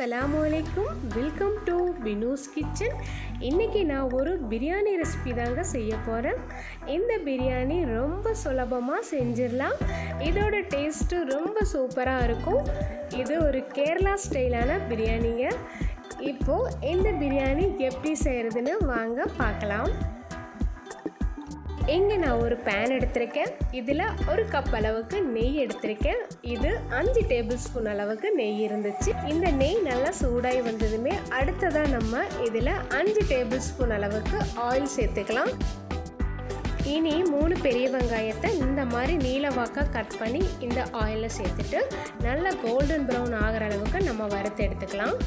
அஸ்ஸலாமுஅலைக்கும், welcome to பினூஸ் kitchen. இன்றைக்கி நான் ஒரு பிரியாணி ரெசிபி தாங்க செய்ய போகிறேன். இந்த பிரியாணி ரொம்ப சுலபமாக செஞ்சிடலாம். இதோட டேஸ்ட்டு ரொம்ப சூப்பராக இருக்கும். இது ஒரு கேரளா ஸ்டைலான பிரியாணிங்க. இப்போது இந்த பிரியாணி எப்படி செய்கிறதுன்னு வாங்க பார்க்கலாம். இங்கே நான் ஒரு பேன் எடுத்திருக்கேன். இதில் ஒரு கப் அளவுக்கு நெய் எடுத்திருக்கேன். இது 5 டேபிள் ஸ்பூன் அளவுக்கு நெய் இருந்துச்சு. இந்த நெய் நல்லா சூடாகி வந்ததுமே அடுத்ததாக நம்ம இதில் 5 டேபிள் ஸ்பூன் அளவுக்கு ஆயில் சேர்த்துக்கலாம். இனி 3 பெரிய வெங்காயத்தை இந்த மாதிரி நீளவாக்காக கட் பண்ணி இந்த ஆயிலில் சேர்த்துட்டு நல்லா கோல்டன் ப்ரௌன் ஆகிற அளவுக்கு நம்ம வறுத்து எடுத்துக்கலாம்.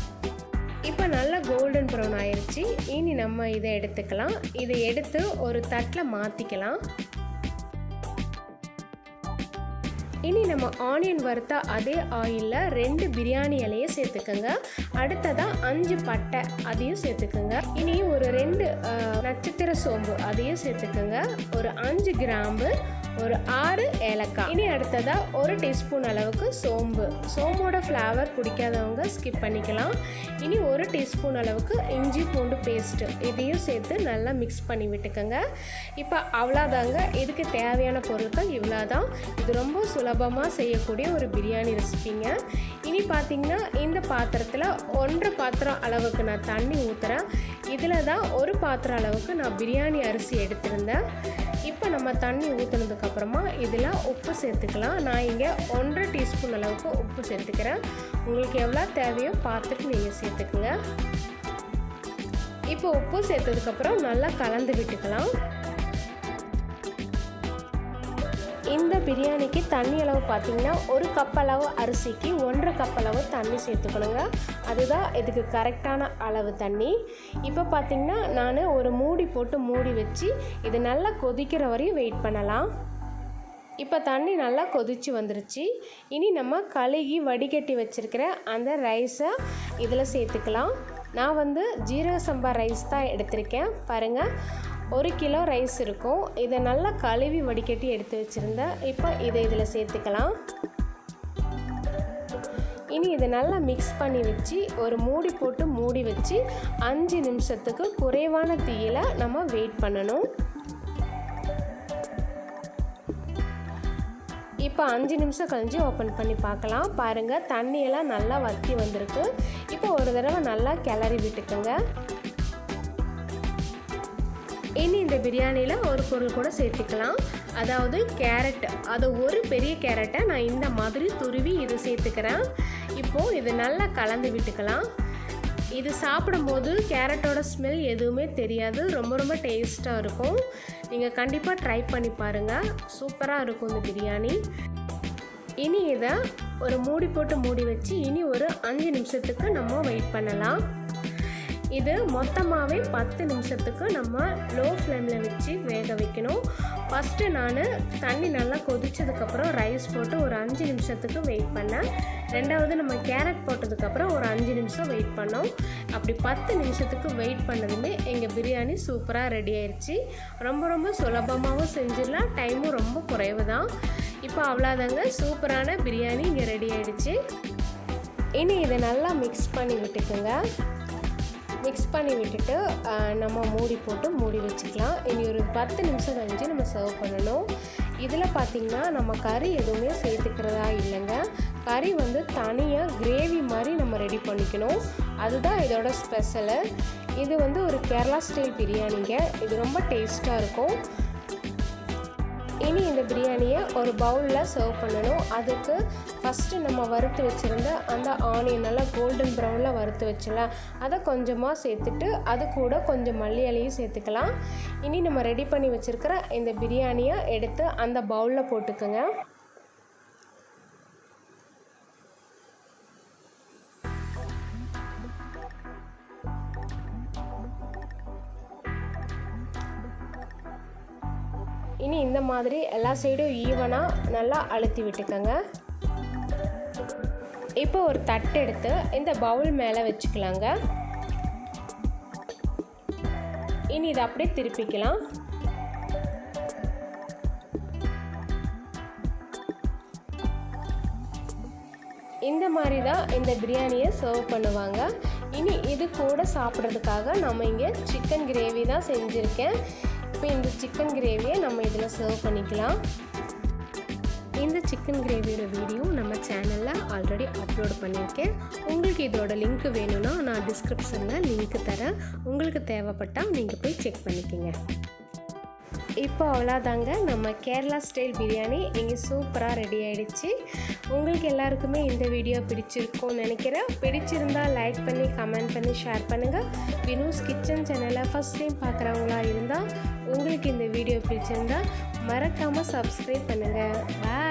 இப்போ நல்லா கோல்டன் ப்ரௌன் ஆயிடுச்சு. இனி நம்ம இதை எடுத்துக்கலாம். இதை எடுத்து ஒரு தட்டில் மாற்றிக்கலாம். இனி நம்ம ஆனியன் வறுத்த அதே ஆயிலில் 2 பிரியாணி இலையை சேர்த்துக்கோங்க. அடுத்ததாக 5 பட்டை அதையும் சேர்த்துக்கோங்க. இனி ஒரு 2 நட்சத்திர சோம்பு அதையும் சேர்த்துக்கோங்க. ஒரு 5 கிராம்பு, ஒரு 6 ஏலக்காய். இனி அடுத்ததாக 1 டீஸ்பூன் அளவுக்கு சோம்போட ஃப்ளேவர் பிடிக்காதவங்க ஸ்கிப் பண்ணிக்கலாம். இனி 1 டீஸ்பூன் அளவுக்கு இஞ்சி பூண்டு பேஸ்ட்டு இதையும் சேர்த்து நல்லா மிக்ஸ் பண்ணி விட்டுக்கோங்க. இப்போ அவ்வளோதாங்க, இதுக்கு தேவையான பொருட்கள் இவ்வளோதான். இது ரொம்ப சுலபமாக செய்யக்கூடிய ஒரு பிரியாணி ரெசிபிங்க. இனி பார்த்திங்கன்னா இந்த பாத்திரத்தில் 1 பாத்திரம் அளவுக்கு நான் தண்ணி ஊற்றுறேன். இதில் தான் 1 பாத்திரம் அளவுக்கு நான் பிரியாணி அரிசி எடுத்திருந்தேன். இப்போ நம்ம தண்ணி ஊற்றுனதுக்கப்புறமா இதில் உப்பு சேர்த்துக்கலாம். நான் இங்கே 1.5 டீஸ்பூன் அளவுக்கு உப்பு சேர்த்துக்கிறேன். உங்களுக்கு எவ்வளோ தேவையோ பார்த்துட்டு நீங்கள் சேர்த்துக்குங்க. இப்போ உப்பு சேர்த்ததுக்கப்புறம் நல்லா கலந்து விட்டுக்கலாம். இந்த பிரியாணிக்கு தண்ணி அளவு பார்த்திங்கன்னா 1 கப் அளவு அரிசிக்கு 1.5 கப் அளவு தண்ணி சேர்த்துக்கணுங்க. அதுதான் இதுக்கு கரெக்டான அளவு தண்ணி. இப்போ பார்த்திங்கன்னா நான் ஒரு மூடி போட்டு மூடி வச்சு இது நல்லா கொதிக்கிற வரையும் வெயிட் பண்ணலாம். இப்போ தண்ணி நல்லா கொதித்து வந்துருச்சு. இனி நம்ம கழுகி வடிகட்டி வச்சுருக்கிற அந்த ரைஸை இதில் சேர்த்துக்கலாம். நான் ஜீரக சம்பா ரைஸ் தான் எடுத்திருக்கேன். பாருங்கள், 1 கிலோ ரைஸ் இருக்கும். இதை நல்லா கழுவி வடிகட்டி எடுத்து வச்சுருந்தேன். இப்போ இதை இதில் சேர்த்துக்கலாம். இனி இதை நல்லா மிக்ஸ் பண்ணி வச்சு ஒரு மூடி போட்டு மூடி வச்சு 5 நிமிஷத்துக்கு குறைவான தீயில் நம்ம வெயிட் பண்ணணும். இப்போ 5 நிமிஷம் கழிஞ்சு ஓப்பன் பண்ணி பார்க்கலாம். பாருங்கள், தண்ணியெல்லாம் நல்லா வற்றி வந்திருக்கு. இப்போ ஒரு தடவை நல்லா கிளறி விட்டுக்குங்க. இனி இந்த பிரியாணியில் ஒரு பொருள் கூட சேர்த்துக்கலாம். அதாவது கேரட். அது ஒரு பெரிய கேரட்டை நான் இந்த மாதிரி துருவி இது சேர்த்துக்கிறேன். இப்போது இது நல்லா கலந்து விட்டுக்கலாம். இது சாப்பிடும்போது கேரட்டோட ஸ்மெல் எதுவுமே தெரியாது. ரொம்ப ரொம்ப டேஸ்ட்டாக இருக்கும். நீங்கள் கண்டிப்பாக ட்ரை பண்ணி பாருங்கள். சூப்பராக இருக்கும் இந்த பிரியாணி. இனி இதை ஒரு மூடி போட்டு மூடி வச்சு இனி ஒரு 5 நிமிஷத்துக்கு நம்ம வெயிட் பண்ணலாம். இது மொத்தமாகவே 10 நிமிஷத்துக்கு நம்ம லோ ஃப்ளேமில் வச்சு வேக வைக்கணும். ஃபஸ்ட்டு நான் தண்ணி நல்லா கொதிச்சதுக்கப்புறம் ரைஸ் போட்டு ஒரு 5 நிமிஷத்துக்கு வெயிட் பண்ணேன். ரெண்டாவது நம்ம கேரட் போட்டதுக்கப்புறம் ஒரு 5 நிமிஷம் வெயிட் பண்ணோம். அப்படி 10 நிமிஷத்துக்கு வெயிட் பண்ணதுமே எங்கள் பிரியாணி சூப்பராக ரெடி ஆயிடுச்சு. ரொம்ப ரொம்ப சுலபமாகவும் செஞ்சிடலாம். டைமும் ரொம்ப குறைவு தான். இப்போ அவ்வளோதாங்க, சூப்பரான பிரியாணி இங்கே ரெடி ஆயிடுச்சு. இனி இதை நல்லா மிக்ஸ் பண்ணி விட்டுக்குங்க. மிக்ஸ் பண்ணி விட்டுட்டு நம்ம மூடி போட்டு மூடி வச்சுக்கலாம். இனி ஒரு 10 நிமிஷம் கழிஞ்சு நம்ம சர்வ் பண்ணணும். இதில் பார்த்திங்கன்னா நம்ம கறி எதுவுமே சேர்த்துக்கிறதா இல்லைங்க. கறி தனியாக கிரேவி மாதிரி நம்ம ரெடி பண்ணிக்கணும். அதுதான் இதோட ஸ்பெஷலு. இது ஒரு கேரளா ஸ்டைல் பிரியாணிங்க. இது ரொம்ப டேஸ்ட்டாக இருக்கும். இனி இந்த பிரியாணியை ஒரு பவுலில் சர்வ் பண்ணணும். அதுக்கு ஃபஸ்ட்டு நம்ம வறுத்து வச்சுருந்த அந்த ஆனியன் நல்லா கோல்டன் ப்ரௌனில் வறுத்து வச்சலாம். அதை கொஞ்சமாக சேர்த்துட்டு அது கூட கொஞ்சம் மல்லி இலையும் சேர்த்துக்கலாம். இனி நம்ம ரெடி பண்ணி வச்சுருக்கிற இந்த பிரியாணியை எடுத்து அந்த பவுலில் போட்டுக்கோங்க. இனி இந்த மாதிரி எல்லா சைடும் ஈவனாக நல்லா அழுத்தி விட்டுக்கோங்க. இப்போ ஒரு தட்டு எடுத்து இந்த பவுல் மேலே வச்சுக்கலாங்க. இனி இதை அப்படியே திருப்பிக்கலாம். இந்த மாதிரி தான் இந்த பிரியாணியை சர்வ் பண்ணுவாங்க. இனி இது கூட சாப்பிட்றதுக்காக நம்ம இங்கே சிக்கன் கிரேவி தான் செஞ்சுருக்கேன். இப்போ இந்த சிக்கன் கிரேவியை நம்ம இதில் சர்வ் பண்ணிக்கலாம். இந்த சிக்கன் கிரேவியோட வீடியோ நம்ம சேனலில் ஆல்ரெடி அப்லோட் பண்ணியிருக்கேன். உங்களுக்கு இதோட லிங்க் வேணும்னா நான் டிஸ்கிரிப்ஷனில் லிங்க் தரேன். உங்களுக்கு தேவைப்பட்டால் நீங்கள் போய் செக் பண்ணிக்கோங்க. இப்போ அவ்வளோதாங்க, நம்ம கேரளா ஸ்டைல் பிரியாணி இங்கே சூப்பராக ரெடி ஆகிடுச்சு. உங்களுக்கு எல்லாருக்குமே இந்த வீடியோ பிடிச்சிருக்கும்னு நினைக்கிறேன். பிடிச்சிருந்தால் லைக் பண்ணி கமெண்ட் பண்ணி ஷேர் பண்ணுங்கள். வினூஸ் கிச்சன் சேனலை ஃபஸ்ட் டைம் பார்க்குறவங்களா இருந்தால் உங்களுக்கு இந்த வீடியோ பிடிச்சிருந்தால் மறக்காமல் சப்ஸ்கிரைப் பண்ணுங்கள். பாய்.